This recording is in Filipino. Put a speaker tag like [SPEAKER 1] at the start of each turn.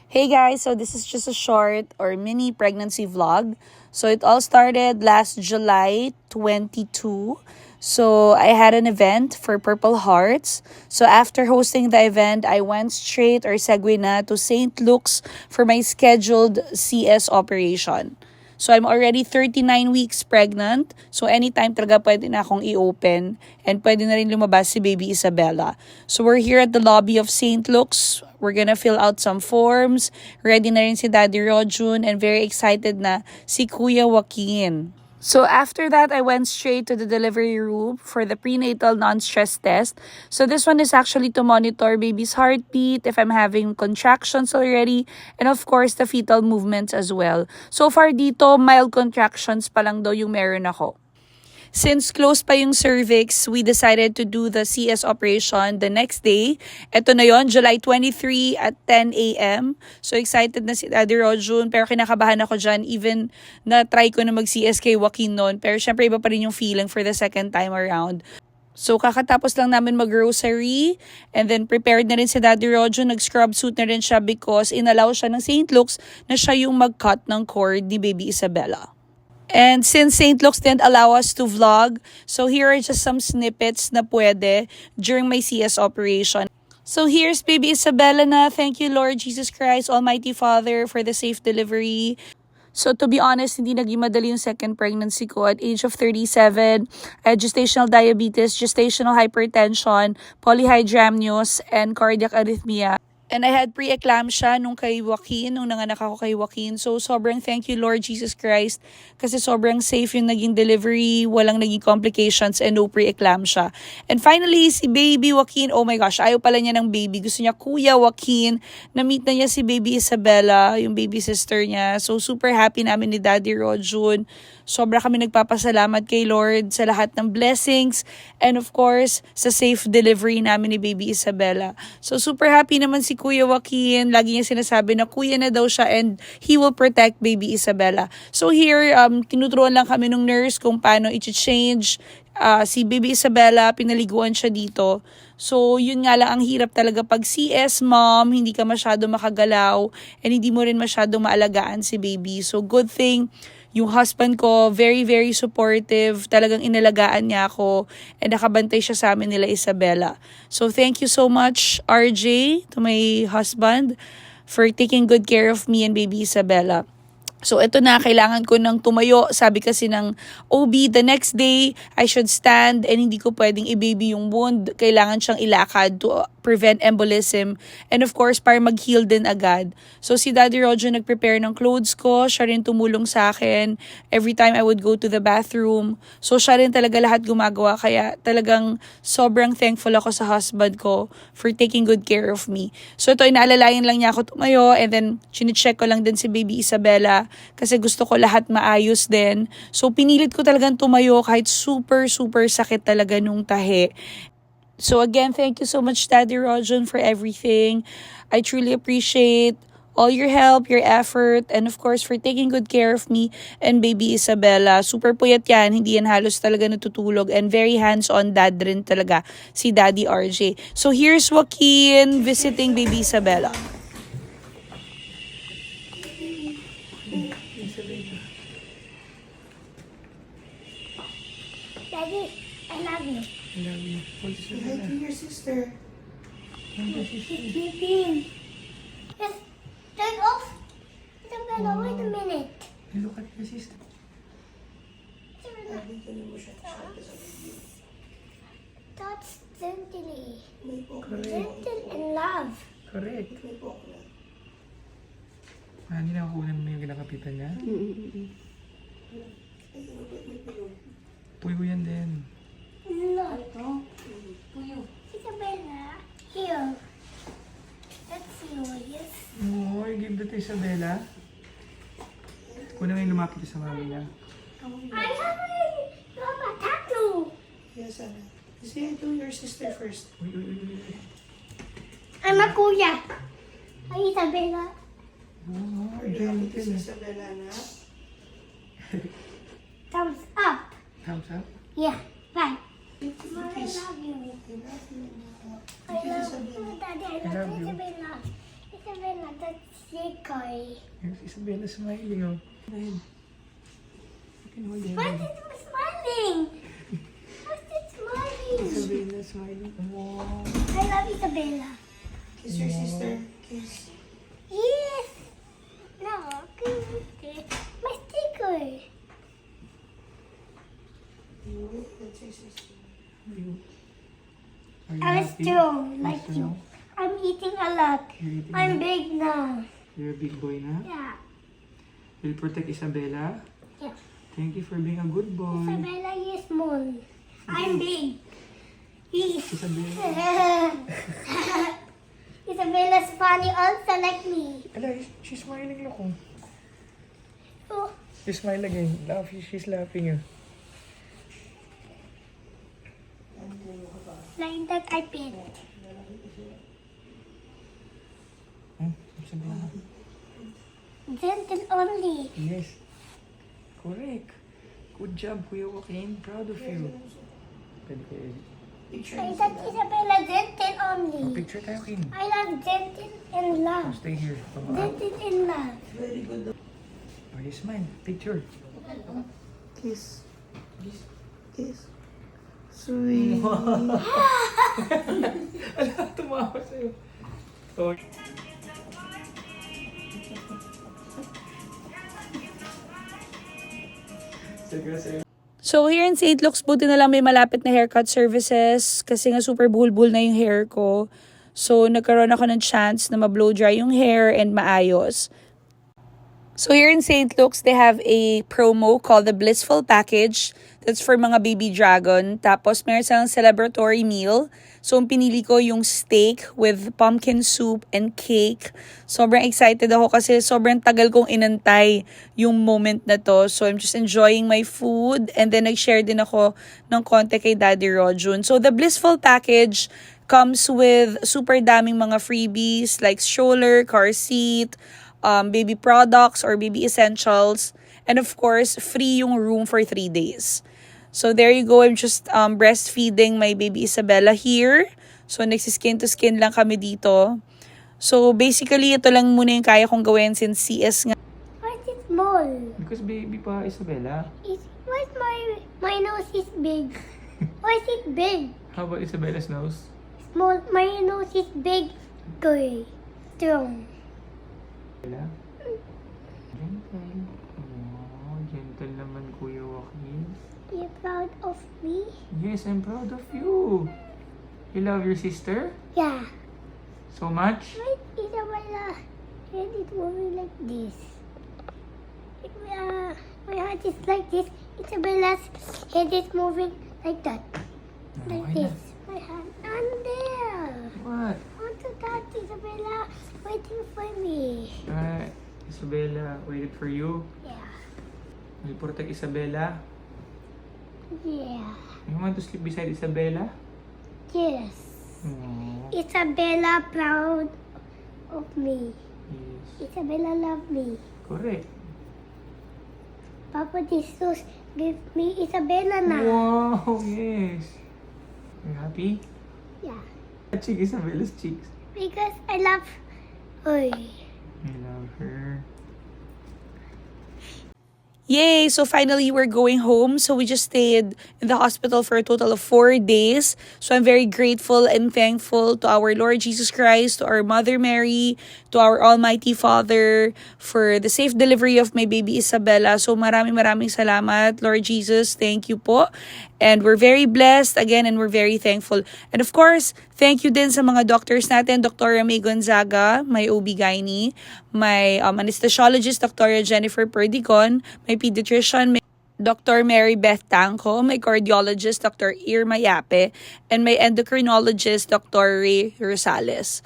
[SPEAKER 1] Hey guys, so this is just a short or mini pregnancy vlog. So it all started last July 22. So I had an event for Purple Hearts. So after hosting the event, I went straight or segue na to St. Luke's for my scheduled CS operation. So I'm already 39 weeks pregnant. So anytime talaga pwede na akong i-open and pwede na rin lumabas si baby Isabella. So we're here at the lobby of St. Luke's. We're gonna fill out some forms. Ready na rin si Daddy Rojun and very excited na si Kuya Joaquin. So after that, I went straight to the delivery room for the prenatal non-stress test. So this one is actually to monitor baby's heartbeat, if I'm having contractions already, and of course, the fetal movements as well. So far dito, mild contractions pa lang daw yung meron ako. Since close pa yung cervix, we decided to do the CS operation the next day. Ito na yon, July 23 at 10 a.m. So excited na si Daddy Rojun, pero kinakabahan ako dyan. Even na-try ko na mag-CS kay Joaquin noon. Pero syempre iba pa rin yung feeling for the second time around. So, kakatapos lang namin mag-grocery and then prepared na rin si Daddy Rojo. Nag-scrub suit na rin siya because inallow siya ng St. Luke's na siya yung mag-cut ng cord ni baby Isabella. And since St. Luke's didn't allow us to vlog, so here are just some snippets na pwede during my CS operation. So here's baby Isabella na. Thank you, Lord Jesus Christ, Almighty Father, for the safe delivery. So to be honest, hindi naging madali yung second pregnancy ko. At age of 37, I had gestational diabetes, gestational hypertension, polyhydramnios, and cardiac arrhythmia. And I had pre-eclampsia nung kay Joaquin, nung nanganak ako kay Joaquin. So, sobrang thank you, Lord Jesus Christ. Kasi sobrang safe yung naging delivery, walang naging complications, and no pre-eclampsia. And finally, si baby Joaquin, oh my gosh, ayaw pala niya ng baby. Gusto niya Kuya Joaquin. Na-meet na niya si baby Isabella, yung baby sister niya. So, super happy namin ni Daddy Rojun. Sobra kami nagpapasalamat kay Lord sa lahat ng blessings and of course, sa safe delivery namin ni baby Isabella. So, super happy naman si Kuya Joaquin. Lagi niya sinasabi na kuya na daw siya and he will protect baby Isabella. So, here, tinuturuan lang kami ng nurse kung paano i-change si baby Isabella. Pinaliguan siya dito. So, yun nga lang ang hirap talaga pag CS mom, hindi ka masyado makagalaw and hindi mo rin masyado maalagaan si baby. So, good thing, yung husband ko, very, very supportive. Talagang inalagaan niya ako and nakabantay siya sa amin nila Isabella. So, thank you so much, RJ, to my husband, for taking good care of me and baby Isabella. So, ito na, kailangan ko ng tumayo. Sabi kasi ng OB, the next day, I should stand and hindi ko pwedeng i-baby yung wound. Kailangan siyang ilakad to prevent embolism. And of course, para mag-heal din agad. So, si Daddy Rojo nag-prepare ng clothes ko. Siya rin tumulong sa akin every time I would go to the bathroom. So, siya rin talaga lahat gumagawa. Kaya talagang sobrang thankful ako sa husband ko for taking good care of me. So, ito, inaalalayan lang niya ako tumayo and then chine-check ko lang din si baby Isabella kasi gusto ko lahat maayos din. So, pinilit ko talagang tumayo kahit super, super sakit talaga nung tahi. So again, thank you so much, Daddy Rojon, for everything. I truly appreciate all your help, your effort, and of course, for taking good care of me and baby Isabella. Super puyat yan, hindi yan halos talaga natutulog, and very hands-on dad rin talaga si Daddy RJ. So here's Joaquin visiting baby Isabella.
[SPEAKER 2] Daddy, I love you.
[SPEAKER 3] I love you. What's your
[SPEAKER 2] Hi to your sister.
[SPEAKER 3] sister?
[SPEAKER 2] She's sleeping. Just turn off. Isabella, wait a minute.
[SPEAKER 3] Look at your sister.
[SPEAKER 2] Touch gently.
[SPEAKER 3] Correct.
[SPEAKER 2] Gentle and love.
[SPEAKER 3] Correct. Hindi na kukunan mo yung kinakapitan niya? Puyo yan din.
[SPEAKER 2] No. Isabella, here. That's yours.
[SPEAKER 3] Oh, give that to Isabella. Kuna nga yung lumapit sa mami niya.
[SPEAKER 2] I have a tattoo.
[SPEAKER 4] Yes, Anna. Say to your sister first.
[SPEAKER 3] Uy, uy, uy, uy.
[SPEAKER 2] I'm a kuya. Hi, Isabella.
[SPEAKER 3] Oh,
[SPEAKER 4] Are you happy to see
[SPEAKER 3] gentle.
[SPEAKER 4] Isabella na?
[SPEAKER 2] Thumbs up.
[SPEAKER 3] Thumbs up.
[SPEAKER 2] Yeah, bye. Mom, I
[SPEAKER 4] Kiss.
[SPEAKER 2] love you.
[SPEAKER 4] I love you.
[SPEAKER 2] I love you, Daddy. I
[SPEAKER 3] I love
[SPEAKER 2] love
[SPEAKER 3] you.
[SPEAKER 2] you, Isabella. Isabella, that's Sekoy.
[SPEAKER 3] Here's Isabella smiling, oh. Dahil. You can hold your
[SPEAKER 2] Why
[SPEAKER 3] head.
[SPEAKER 2] is it smiling? Why is it smiling?
[SPEAKER 3] Isabella smiling. Wow.
[SPEAKER 2] I love Isabella.
[SPEAKER 4] Kiss your sister. Kiss.
[SPEAKER 2] Yes. No, good. My sticker.
[SPEAKER 4] That's your sister.
[SPEAKER 3] Are you
[SPEAKER 2] I'm
[SPEAKER 3] happy?
[SPEAKER 2] strong like
[SPEAKER 3] Yes,
[SPEAKER 2] you.
[SPEAKER 3] no?
[SPEAKER 2] I'm eating a lot.
[SPEAKER 3] You're eating
[SPEAKER 2] I'm
[SPEAKER 3] now?
[SPEAKER 2] big now.
[SPEAKER 3] You're a big boy na?
[SPEAKER 2] Yeah.
[SPEAKER 3] You'll protect Isabella?
[SPEAKER 2] Yeah.
[SPEAKER 3] Thank you for being a good boy.
[SPEAKER 2] Isabella is small. I'm big.
[SPEAKER 3] Isabella.
[SPEAKER 2] Isabella's funny also like me.
[SPEAKER 3] Ala, she's smiling, look, oh.
[SPEAKER 2] Oh,
[SPEAKER 3] You smile again. Laugh, she's laughing, oh.
[SPEAKER 2] like that I paint.
[SPEAKER 3] Hmm? Isabella.
[SPEAKER 2] Gentle only.
[SPEAKER 3] Yes. Correct. Good job, Kuya Joaquin. Proud of you. Pwede ko edit.
[SPEAKER 4] Picture.
[SPEAKER 2] Like that Isabella gentle only.
[SPEAKER 3] Picture tayo, King.
[SPEAKER 2] I love gentle and love.
[SPEAKER 3] Stay here.
[SPEAKER 2] Gentle and love.
[SPEAKER 4] Very good.
[SPEAKER 3] Oh, you smile. Picture.
[SPEAKER 4] Kiss. Kiss. Sweet.
[SPEAKER 3] Ala, tumawa sa'yo. Oh. Sige, sige.
[SPEAKER 1] So here in St. Luke's, buti na lang may malapit na haircut services kasi nga super buhol-buhol na yung hair ko. So nagkaroon ako ng chance na ma-blow dry yung hair and maayos. So here in St. Luke's, they have a promo called the Blissful Package. That's for mga baby dragon. Tapos meron silang celebratory meal. So ang pinili ko yung steak with pumpkin soup and cake. Sobrang excited ako kasi sobrang tagal kong inantay yung moment na to. So I'm just enjoying my food. And then nag-share din ako ng konti kay Daddy Rojun. So the Blissful Package comes with super daming mga freebies like stroller, car seat, baby products or baby essentials, and of course, free yung room for 3 days. So there you go, I'm just breastfeeding my baby Isabella here. So nagsiskin to skin lang kami dito. So basically, ito lang muna yung kaya kong gawin since CS nga.
[SPEAKER 2] Why is it small?
[SPEAKER 3] Because baby pa, Isabella.
[SPEAKER 2] Why is my nose is big? Why is it big?
[SPEAKER 3] How about Isabella's nose?
[SPEAKER 2] Small. My nose is big. Good. Strong.
[SPEAKER 3] Isabella? Gentle. Oh, gentle naman, Kuya Joaquin.
[SPEAKER 2] You proud of me?
[SPEAKER 3] Yes, I'm proud of you. You love your sister
[SPEAKER 2] Yeah.
[SPEAKER 3] so much?
[SPEAKER 2] Wait, Isabella. Head is moving like this. My heart is like this. Isabella's head is moving like that. Like
[SPEAKER 3] Okay na.
[SPEAKER 2] this. My hand. And there.
[SPEAKER 3] What?
[SPEAKER 2] I want to touch Isabella. Waiting for me.
[SPEAKER 3] Alright. Isabella waited for you.
[SPEAKER 2] Yeah.
[SPEAKER 3] Will you protect Isabella?
[SPEAKER 2] Yeah.
[SPEAKER 3] You want to sleep beside Isabella?
[SPEAKER 2] Yes.
[SPEAKER 3] Oh,
[SPEAKER 2] Isabella proud of me.
[SPEAKER 3] yes.
[SPEAKER 2] Isabella love me.
[SPEAKER 3] Correct.
[SPEAKER 2] Papa Jesus give me Isabella now.
[SPEAKER 3] Wow, yes. Are you happy?
[SPEAKER 2] Yeah.
[SPEAKER 3] Cheek Isabella's cheeks.
[SPEAKER 2] Because I love her.
[SPEAKER 3] I love her.
[SPEAKER 1] Yay! So finally, we're going home. So we just stayed in the hospital for a total of 4 days. So I'm very grateful and thankful to our Lord Jesus Christ, to our Mother Mary, to our Almighty Father for the safe delivery of my baby Isabella. So maraming salamat, Lord Jesus. Thank you po. And we're very blessed again and we're very thankful. And of course, thank you din sa mga doctors natin, Dr. May Gonzaga, my OB-GYN, my anesthesiologist, Dr. Jennifer Perdigon, my pediatrician, Dr. Mary Beth Tanco, my cardiologist, Dr. Irma Yape, and my endocrinologist, Dr. Ray Rosales.